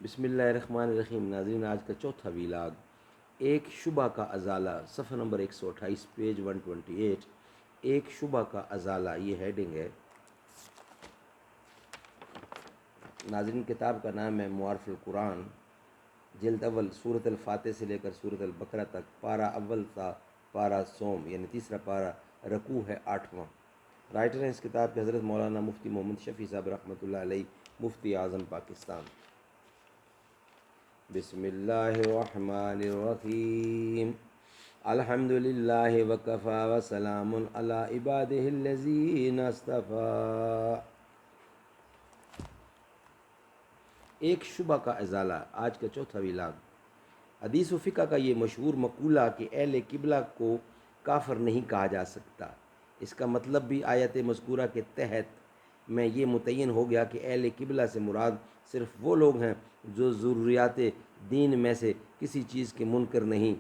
بسم اللہ الرحمن الرحیم۔ ناظرین، آج کا چوتھا ویلاگ ایک شبہ کا ازالہ، صفحہ نمبر 128، پیج 128۔ ایک شبہ کا ازالہ، یہ ہیڈنگ ہے۔ ناظرین، کتاب کا نام ہے معارف القرآن، جلد اول، سورۃ الفاتح سے لے کر سورۃ البقرہ تک، پارہ اول تا پارہ سوم، یعنی تیسرا پارہ، رکوع ہے 8واں۔ رائٹر ہیں اس کتاب کے حضرت مولانا مفتی محمد شفیع صاحب رحمۃ اللہ علیہ، مفتی اعظم پاکستان۔ بسم اللہ الرحمن الرحیم۔ الحمد للہ وکفی وسلام علی عبادہ الذین اصطفی۔ ایک شبہ کا ازالہ، آج کا چوتھا ویلاگ۔ حدیث و فقہ کا یہ مشہور مقولہ کہ اہل قبلہ کو کافر نہیں کہا جا سکتا، اس کا مطلب بھی آیت مذکورہ کے تحت میں یہ متعین ہو گیا کہ اہل قبلہ سے مراد صرف وہ لوگ ہیں جو ضروریات دین میں سے کسی چیز کے منکر نہیں،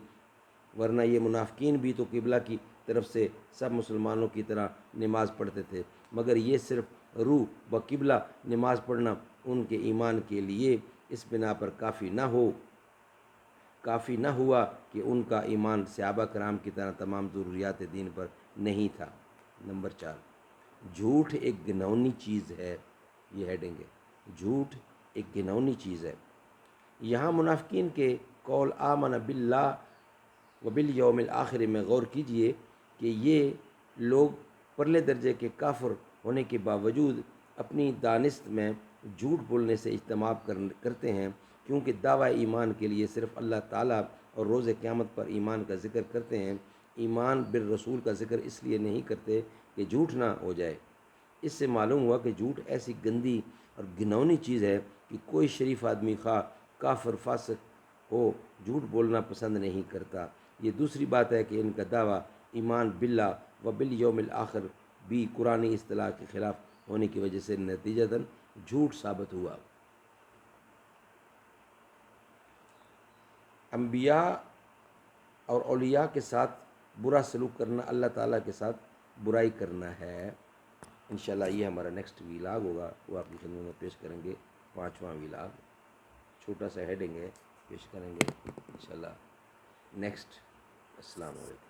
ورنہ یہ منافقین بھی تو قبلہ کی طرف سے سب مسلمانوں کی طرح نماز پڑھتے تھے، مگر یہ صرف روح و قبلہ نماز پڑھنا ان کے ایمان کے لیے اس بنا پر کافی نہ ہوا کہ ان کا ایمان صحابہ کرام کی طرح تمام ضروریات دین پر نہیں تھا۔ نمبر 4، جھوٹ ایک گھناؤنی چیز ہے، یہ ہیڈنگ ہے۔ جھوٹ ایک گھناؤنی چیز ہے۔ یہاں منافقین کے قول آمن باللہ و بالیوم الآخر میں غور کیجئے کہ یہ لوگ پرلے درجے کے کافر ہونے کے باوجود اپنی دانست میں جھوٹ بولنے سے اجتناب کرتے ہیں، کیونکہ دعویٰ ایمان کے لیے صرف اللہ تعالیٰ اور روز قیامت پر ایمان کا ذکر کرتے ہیں، ایمان بالرسول کا ذکر اس لیے نہیں کرتے کہ جھوٹ نہ ہو جائے۔ اس سے معلوم ہوا کہ جھوٹ ایسی گندی اور گھناؤنی چیز ہے کہ کوئی شریف آدمی خواہ کافر فاسق ہو، جھوٹ بولنا پسند نہیں کرتا۔ یہ دوسری بات ہے کہ ان کا دعویٰ ایمان باللہ و بالیوم الآخر بھی قرآنی اصطلاح کے خلاف ہونے کی وجہ سے نتیجتاً جھوٹ ثابت ہوا۔ انبیاء اور اولیاء کے ساتھ برا سلوک کرنا اللہ تعالیٰ کے ساتھ برائی کرنا ہے۔ انشاءاللہ یہ ہمارا نیکسٹ ویلاگ ہوگا، وہ آپ کی خدمت میں پیش کریں گے، 5واں ویلاگ، چھوٹا سا ہیڈنگ ہے، پیش کریں گے انشاءاللہ نیکسٹ۔ السلام علیکم۔